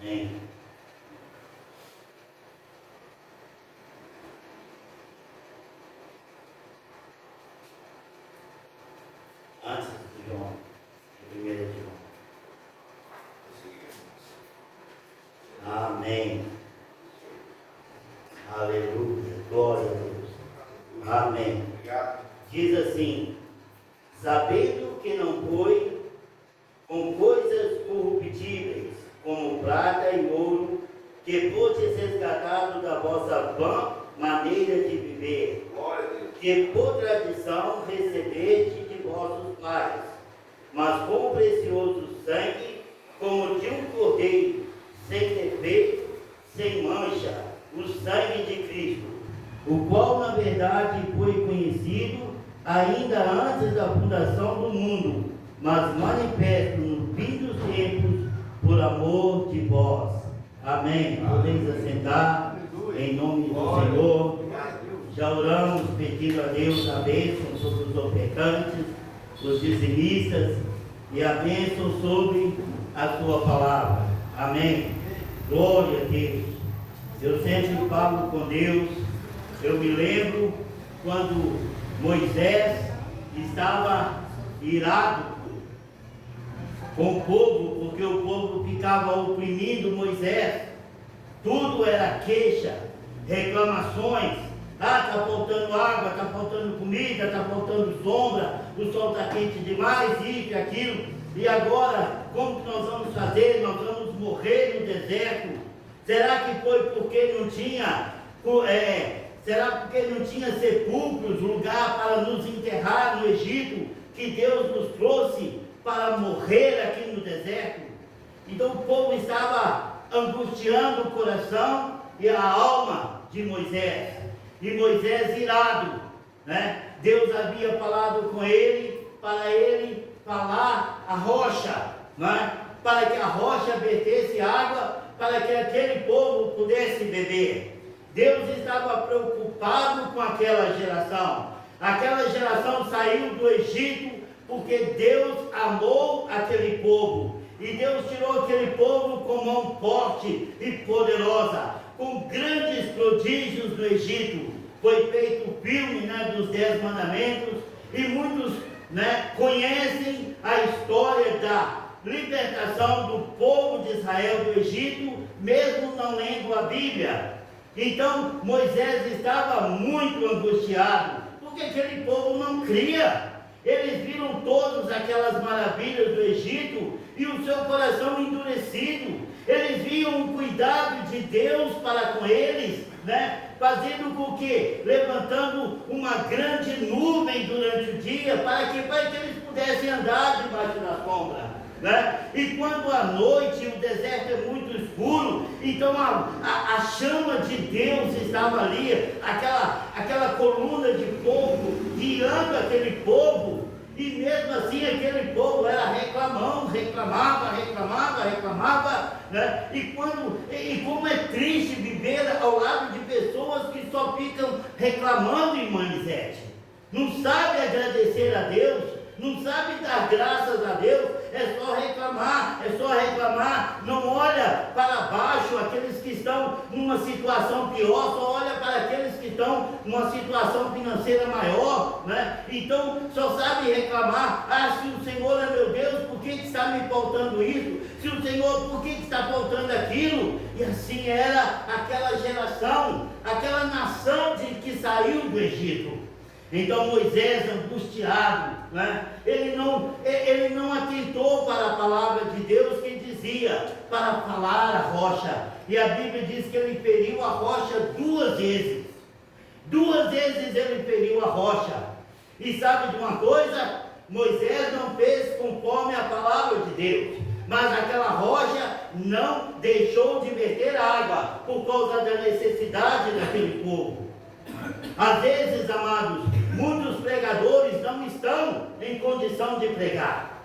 Amém. Antes de João, primeira de João. Amém. Aleluia. Glória a Deus. Amém. Diz assim: sabendo que não foi com coisas corruptíveis, como prata e ouro, que fostes resgatados da vossa vã maneira de viver, que por tradição recebeste de vossos pais, mas com precioso sangue, como de um cordeiro, sem defeito, sem mancha, o sangue de Cristo, o qual na verdade foi conhecido ainda antes da fundação do mundo, mas manifesto no fim dos tempos, por amor de vós. Amém. Podeis assentar em nome do Senhor. Já oramos pedindo a Deus a bênção sobre os ofertantes, os dizimistas, e a bênção sobre a sua palavra. Amém. Glória a Deus. Eu sempre falo com Deus. Eu me lembro quando Moisés estava irado com o povo, porque o povo ficava oprimindo Moisés. Tudo era queixa, reclamações. Ah, está faltando água, está faltando comida, está faltando sombra, o sol está quente demais, isso e aquilo. E agora, como que nós vamos fazer? Nós vamos morrer no deserto. Será que foi porque não tinha será porque não tinha sepulcros, lugar para nos enterrar no Egito, que Deus nos trouxe para morrer aqui no deserto? Então o povo estava angustiando o coração e a alma de Moisés. E Moisés irado, né? Deus havia falado com ele, para ele falar a rocha, né? Para que a rocha vertesse água, para que aquele povo pudesse beber. Deus estava preocupado com aquela geração. Aquela geração saiu do Egito porque Deus amou aquele povo. E Deus tirou aquele povo com mão forte e poderosa, com grandes prodígios no Egito. Foi feito o filme, né, dos 10 mandamentos, e muitos, né, conhecem a história da libertação do povo de Israel do Egito, mesmo não lendo a Bíblia. Então Moisés estava muito angustiado, porque aquele povo não cria. Eles viram todas aquelas maravilhas do Egito e o seu coração endurecido. Eles viam o cuidado de Deus para com eles, né? Fazendo com que, levantando uma grande nuvem durante o dia, para que eles pudessem andar debaixo da sombra. Né? E quando à noite o deserto é muito escuro, então a chama de Deus estava ali, aquela coluna de fogo guiando aquele povo, e mesmo assim aquele povo era reclamava, né? E como é triste viver ao lado de pessoas que só ficam reclamando, irmã Lisete, não sabe agradecer a Deus, não sabe dar graças a Deus, é só reclamar, não olha para baixo, aqueles que estão numa situação pior, só olha para aqueles que estão numa situação financeira maior, né? Então só sabe reclamar. Ah, se o Senhor é meu Deus, por que está me faltando isso? Se o Senhor, por que está faltando aquilo? E assim era aquela geração, aquela nação que saiu do Egito. Então Moisés, angustiado, né? ele não atentou para a palavra de Deus que dizia para falar a rocha. E a Bíblia diz que ele feriu a rocha 2 vezes. 2 vezes ele feriu a rocha. E sabe de uma coisa? Moisés não fez conforme a palavra de Deus, mas aquela rocha não deixou de verter água por causa da necessidade daquele povo. Às vezes, amados, muitos pregadores não estão em condição de pregar,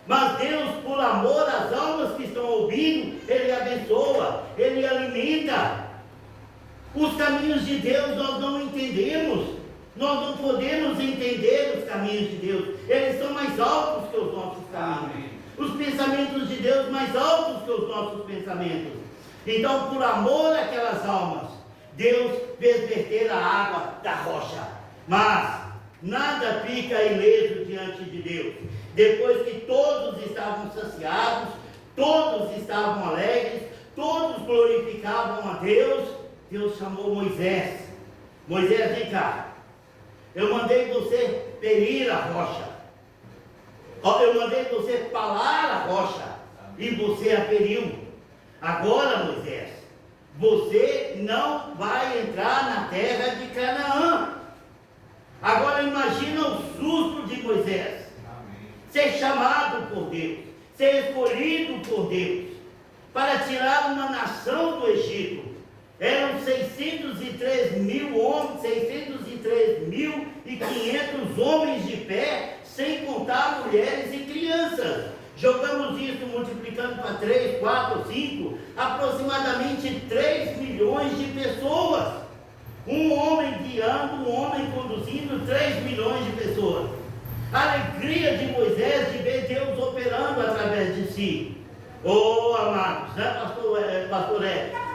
mas Deus, por amor às almas que estão ouvindo, Ele abençoa, Ele alimenta. Os caminhos de Deus nós não entendemos, nós não podemos entender os caminhos de Deus, eles são mais altos que os nossos caminhos. os pensamentos de Deus mais altos que os nossos pensamentos. Então, por amor àquelas almas, Deus fez verter a água da rocha. Mas nada fica ileso diante de Deus. Depois que todos estavam saciados, todos estavam alegres, todos glorificavam a Deus, Deus chamou Moisés. Moisés, vem cá. Eu mandei você ferir a rocha. Eu mandei você falar a rocha. E você a feriu. Agora, Moisés, você não vai entrar na terra de Canaã. Agora imagina o susto de Moisés. Ser chamado por Deus, ser escolhido por Deus, para tirar uma nação do Egito. Eram 603.000 homens, 603.500 homens de pé, sem contar mulheres e crianças. Jogamos isso multiplicando para 3, 4, 5, aproximadamente 3 milhões de pessoas. Um homem guiando, um homem conduzindo 3 milhões de pessoas. A alegria de Moisés de ver Deus operando através de si. Oh, amados, né, pastor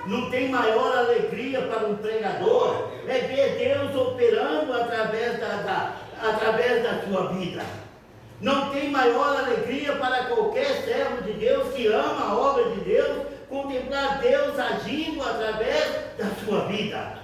não tem maior alegria para um pregador é ver Deus operando através da sua vida. Não tem maior alegria para qualquer servo de Deus que ama a obra de Deus, contemplar Deus agindo através da sua vida,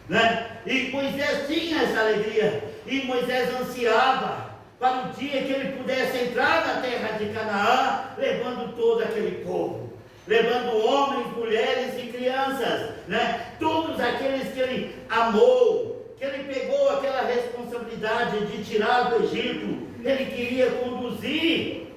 né? E Moisés tinha essa alegria, e Moisés ansiava para o dia que ele pudesse entrar na terra de Canaã, levando todo aquele povo, levando homens, mulheres e crianças, né? Todos aqueles que ele amou, que ele pegou aquela responsabilidade de tirar do Egito, ele queria conduzir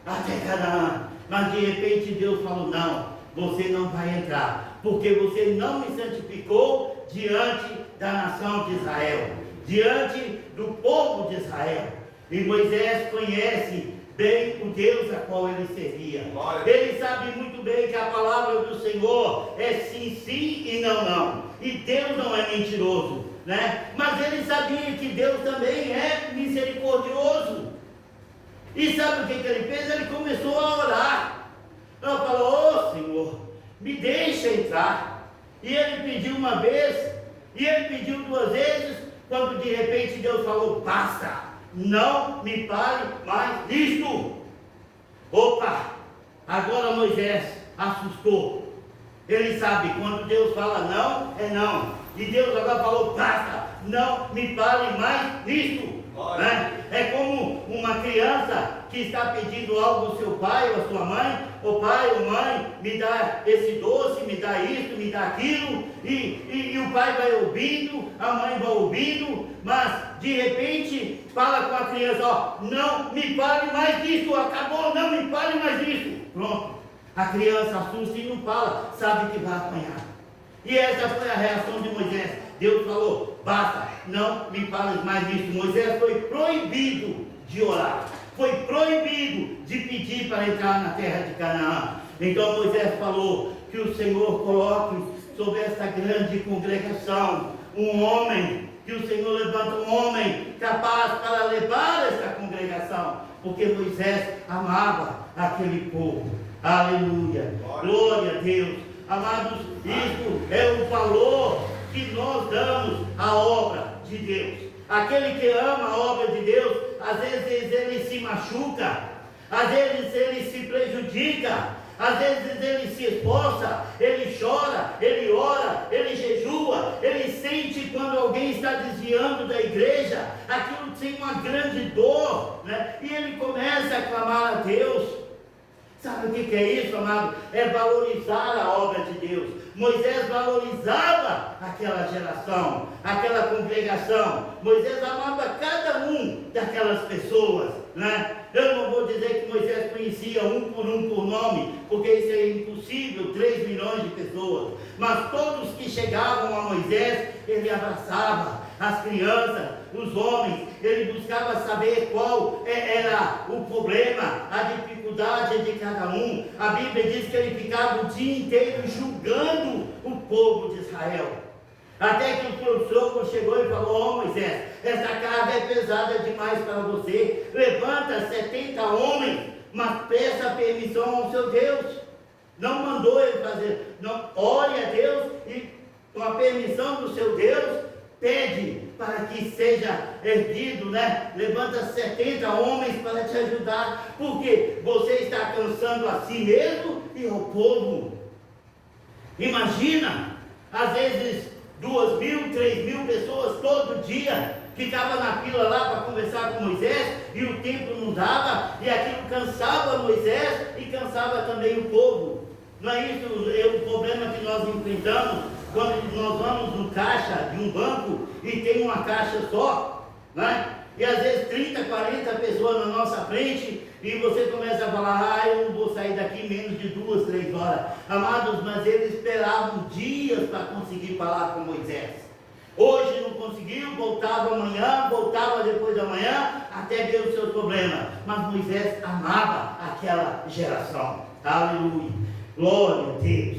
até Canaã, mas de repente Deus falou: não, você não vai entrar, porque você não me santificou diante da nação de Israel, diante do povo de Israel. E Moisés conhece bem o Deus a qual ele servia. Ele sabe muito bem que a palavra do Senhor é sim, sim e não, não. E Deus não é mentiroso, né? Mas ele sabia que Deus também é misericordioso. E sabe o que ele fez? Ele começou a orar. Ele falou: ô Senhor, me deixa entrar. E ele pediu uma vez, e ele pediu 2 vezes, quando de repente Deus falou: basta, não me fale mais nisto. Opa, agora Moisés assustou. Ele sabe, quando Deus fala não, é não. E Deus agora falou: basta, não me fale mais nisto. Né? É como uma criança que está pedindo algo ao seu pai ou à sua mãe: ô pai ou mãe, me dá esse doce, me dá isso, me dá aquilo, e o pai vai ouvindo, a mãe vai ouvindo, mas de repente fala com a criança: ó, não me fale mais disso, acabou, não me fale mais disso. Pronto, a criança assusta e não fala, sabe que vai apanhar. E essa foi a reação de Moisés. Deus falou: basta, não me fales mais disso. Moisés foi proibido de orar, foi proibido de pedir para entrar na terra de Canaã. Então Moisés falou que o Senhor coloque sobre esta grande congregação um homem, que o Senhor levanta um homem capaz para levar esta congregação, porque Moisés amava aquele povo. Aleluia, glória a Deus. Amados, isso é o valor que nós damos à obra de Deus. Aquele que ama a obra de Deus, às vezes ele se machuca, às vezes ele se prejudica, às vezes ele se esforça, ele chora, ele ora, ele jejua, ele sente quando alguém está desviando da igreja, aquilo tem uma grande dor, né? E ele começa a clamar a Deus. Sabe o que é isso, amado? É valorizar a obra de Deus. Moisés valorizava aquela geração, aquela congregação. Moisés amava cada um daquelas pessoas, né? Eu não vou dizer que Moisés conhecia um por nome, porque isso é impossível, 3 milhões de pessoas. Mas todos que chegavam a Moisés, ele abraçava as crianças, os homens, ele buscava saber qual era o problema, a dificuldade de cada um. A Bíblia diz que ele ficava o dia inteiro julgando o povo de Israel. Até que o sogro chegou e falou: ó Moisés, essa carga é pesada demais para você, levanta 70 homens mas peça permissão ao seu Deus. Não mandou ele fazer, não, ore a Deus e com a permissão do seu Deus, pede para que seja erguido, né? Levanta 70 homens para te ajudar, porque você está cansando a si mesmo e ao povo. Imagina, às vezes 2.000, 3.000 pessoas todo dia ficava na fila lá para conversar com Moisés, e o tempo não dava, e aquilo cansava Moisés e cansava também o povo. Não é isso o problema que nós enfrentamos quando nós vamos no caixa de um banco e tem uma caixa só, né? E às vezes 30, 40 pessoas na nossa frente, e você começa a falar, eu não vou sair daqui menos de 2, 3 horas. Amados, mas eles esperavam dias para conseguir falar com Moisés. Hoje não conseguiu, voltava amanhã, voltava depois da manhã, até ver os seus problemas. Mas Moisés amava aquela geração. Aleluia. Glória a Deus.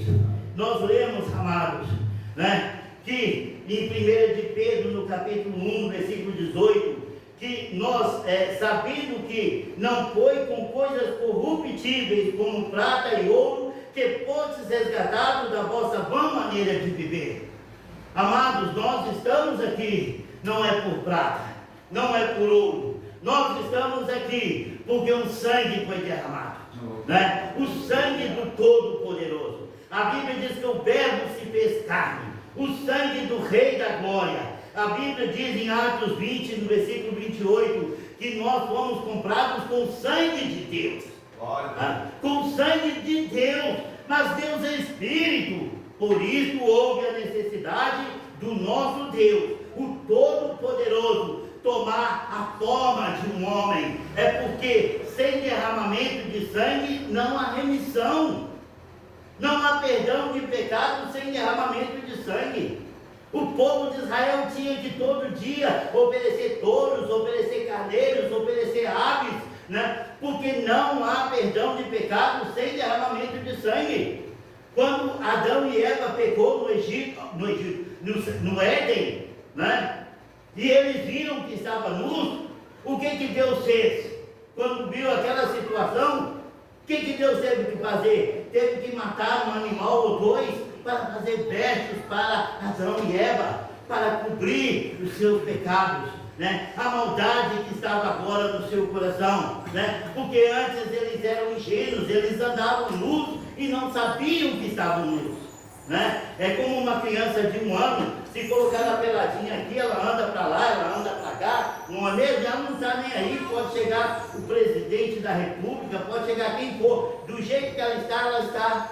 Nós lemos, amados, né, que em 1 de Pedro, no capítulo 1, versículo 18, que nós, sabendo que não foi com coisas corruptíveis, como prata e ouro, que fostes resgatados da vossa vã maneira de viver. Amados, nós estamos aqui, não é por prata, não é por ouro, nós estamos aqui porque um sangue foi derramado, né? O sangue do Todo-Poderoso. A Bíblia diz que o Verbo se fez carne, o sangue do Rei da Glória. A Bíblia diz em Atos 20, no versículo 28, que nós fomos comprados com o sangue de Deus, com o sangue de Deus, mas Deus é Espírito. Por isso houve a necessidade do nosso Deus, o Todo-Poderoso, tomar a forma de um homem. É porque sem derramamento de sangue não há remissão, não há perdão de pecado sem derramamento de sangue. O povo de Israel tinha que todo dia oferecer touros, oferecer carneiros, oferecer aves, né? Porque não há perdão de pecado sem derramamento de sangue. Quando Adão e Eva pecou no Éden, né? E eles viram que estava nus, o que Deus fez? Quando viu aquela situação, o que Deus teve que fazer? Teve que matar um animal ou dois para fazer vestes para Adão e Eva, para cobrir os seus pecados, né? A maldade que estava agora no seu coração, né? Porque antes eles eram ingênuos, eles andavam nus e não sabiam que estavam nus, né? É como uma criança de 1 ano, se colocar na peladinha aqui, ela anda para lá, ela anda para cá, uma vez ela não está nem aí. Pode chegar o presidente da república, pode chegar quem for, do jeito que ela está.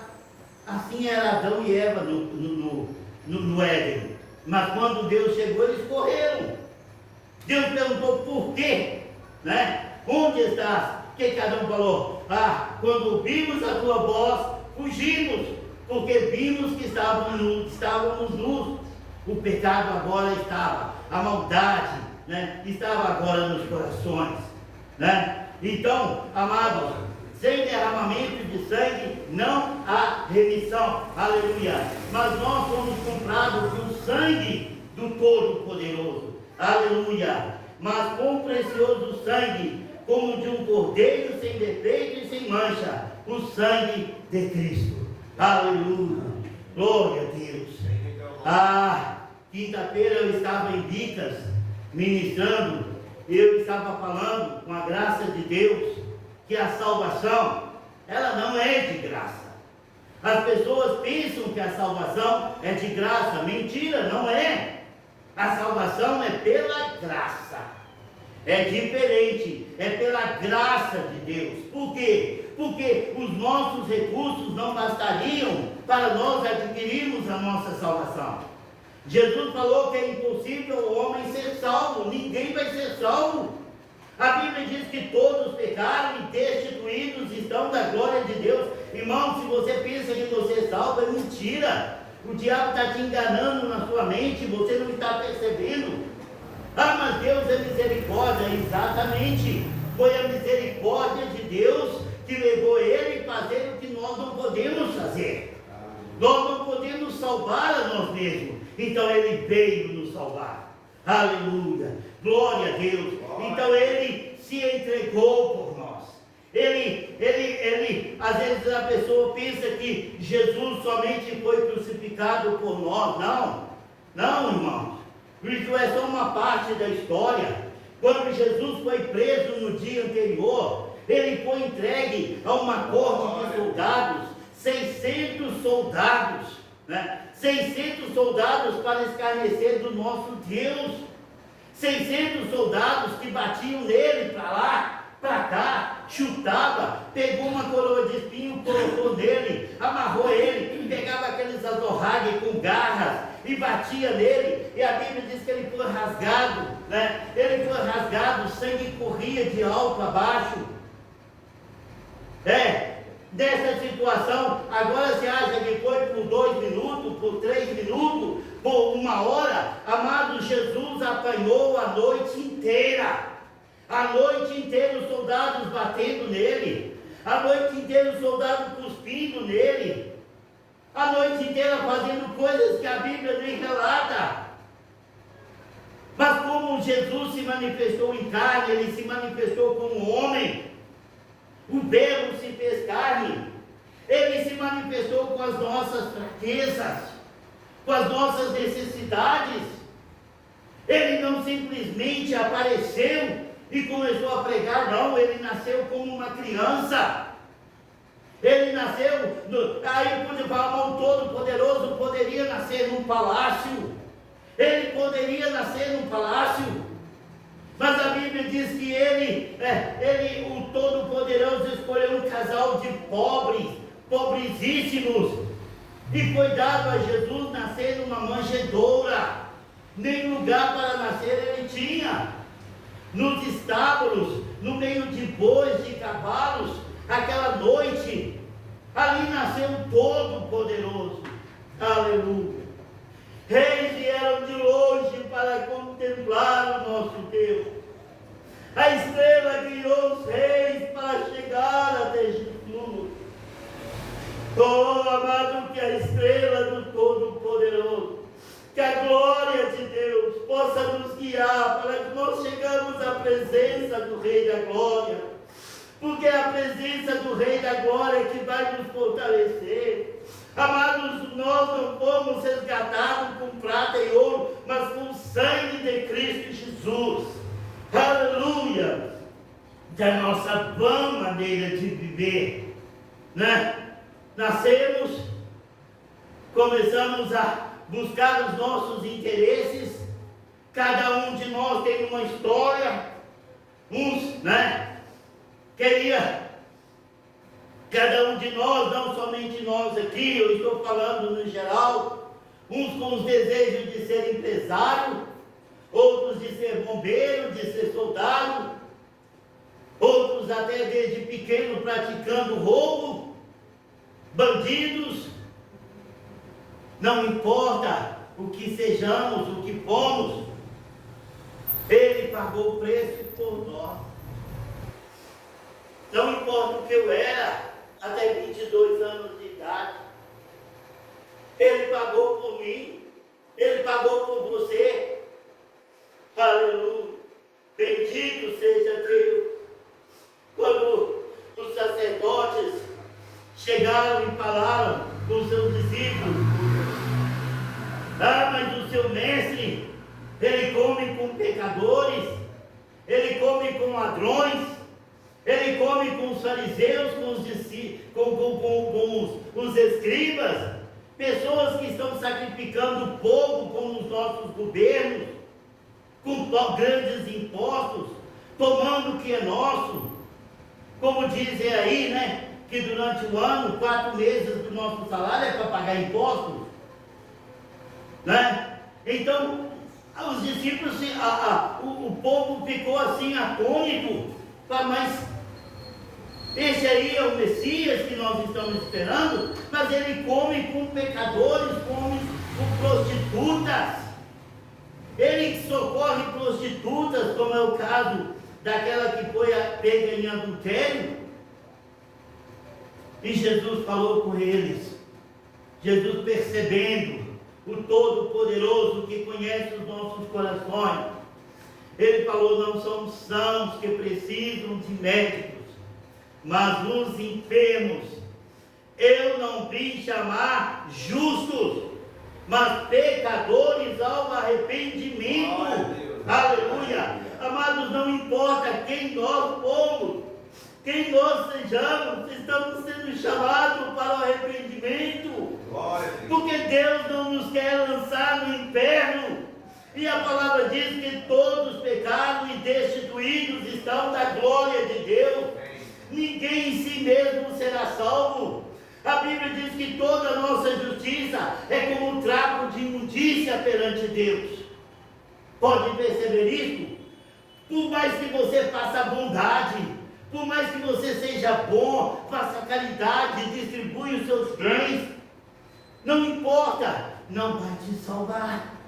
Assim era Adão e Eva no Éden. Mas quando Deus chegou, eles correram. Deus perguntou por quê, né? Onde estás? O que Adão falou? Quando vimos a tua voz, fugimos, porque vimos que estávamos nus. O pecado agora estava, a maldade, né, estava agora nos corações, né? Então, amados, sem derramamento de sangue não há remissão, aleluia. Mas nós fomos comprados com o sangue do Todo-Poderoso, aleluia. Mas com o precioso sangue, como de um cordeiro sem defeito e sem mancha, o sangue de Cristo, aleluia. Glória a Deus. Quinta-feira eu estava em Vicas ministrando, eu estava falando com a graça de Deus que a salvação, ela não é de graça. As pessoas pensam que a salvação é de graça. Mentira, não é. A salvação é pela graça. É diferente, é pela graça de Deus. Por quê? Porque os nossos recursos não bastariam para nós adquirirmos a nossa salvação. Jesus falou que é impossível o homem ser salvo, ninguém vai ser salvo. A Bíblia diz que todos pecaram e destituídos estão da glória de Deus. Irmão, se você pensa que você é salvo, é mentira. O diabo está te enganando na sua mente, você não está percebendo. Mas Deus é misericórdia, exatamente. Foi a misericórdia de Deus que levou ele a fazer o que nós não podemos fazer. Nós não podemos salvar a nós mesmos. Então ele veio nos salvar. Aleluia. Glória a Deus. Então ele se entregou por nós. Às vezes a pessoa pensa que Jesus somente foi crucificado por nós. Não, irmãos. Isso é só uma parte da história. Quando Jesus foi preso no dia anterior, ele foi entregue a uma corte de soldados, 600 soldados, né? 600 soldados para escarnecer do nosso Deus. 600 soldados que batiam nele para lá, para cá, chutava, pegou uma coroa de espinho, colocou nele, amarrou ele, pegava aqueles azorragues com garras e batia nele, e a Bíblia diz que ele foi rasgado, né? Ele foi rasgado, o sangue corria de alto a baixo. Nessa situação, agora você acha que foi por 2 minutos, por 3 minutos, por 1 hora? Amado, Jesus apanhou a noite inteira. A noite inteira os soldados batendo nele. A noite inteira os soldados cuspindo nele. A noite inteira fazendo coisas que a Bíblia nem relata. Mas como Jesus se manifestou em carne, ele se manifestou como homem. O Verbo se fez carne. Ele se manifestou com as nossas fraquezas, com as nossas necessidades. Ele não simplesmente apareceu e começou a pregar, não. Ele nasceu como uma criança. Ele nasceu, aí pode falar, o Todo-Poderoso poderia nascer num palácio. Ele poderia nascer num palácio. Mas a Bíblia diz que o Todo-Poderoso, escolheu um casal de pobresíssimos, e foi dado a Jesus nascer numa manjedoura. Nem lugar para nascer ele tinha. Nos estábulos, no meio de bois, de cavalos, aquela noite, ali nasceu o Todo-Poderoso. Aleluia. Reis vieram de longe para contemplar o nosso Deus. A estrela guiou os reis para chegar até Jesus. Oh, amado, que a estrela do Todo-Poderoso, que a glória de Deus possa nos guiar para que nós chegamos à presença do Rei da Glória. Porque é a presença do Rei da Glória que vai nos fortalecer. Amados, nós não fomos resgatados com prata e ouro, mas com o sangue de Cristo Jesus. Aleluia! Da nossa vã maneira de viver, né? Nascemos, começamos a buscar os nossos interesses. Cada um de nós tem uma história. Uns, né? Cada um de nós, não somente nós aqui, eu estou falando no geral, uns com os desejos de ser empresário, outros de ser bombeiro, de ser soldado, outros até desde pequeno praticando roubo, bandidos. Não importa o que sejamos, o que fomos, Ele pagou o preço por nós. Não importa o que eu era até 22 anos de idade, Ele pagou por mim, Ele pagou por você. Aleluia, bendito seja Deus. Quando os sacerdotes chegaram e falaram com os seus discípulos, mas o seu mestre, ele come com pecadores, ele come com ladrões, ele come com os fariseus, com os escribas, pessoas que estão sacrificando o povo com os nossos governos, com grandes impostos, tomando o que é nosso. Como dizem aí, né? Que durante o ano, 4 meses do nosso salário é para pagar impostos, né? Então, os discípulos, o povo ficou assim atônito. Mas esse aí é o Messias que nós estamos esperando, mas ele come com pecadores, come com prostitutas. Ele socorre prostitutas, como é o caso daquela que foi pega em adultério. E Jesus falou com eles. Jesus, percebendo o Todo-Poderoso que conhece os nossos corações, Ele falou: não somos sãos que precisam de médicos, mas os enfermos. Eu não vim chamar justos, mas pecadores ao arrependimento. Aleluia. Amados, não importa quem nós fomos, quem nós sejamos, estamos sendo chamados para o arrependimento. Porque Deus não nos quer lançar no inferno. E a palavra diz que todos pecaram e destituídos estão da glória de Deus. Ninguém em si mesmo será salvo. A Bíblia diz que toda a nossa justiça é como um trapo de imundícia perante Deus. Pode perceber isso? Por mais que você faça bondade, por mais que você seja bom, faça caridade, distribui os seus bens, não importa, não vai te salvar.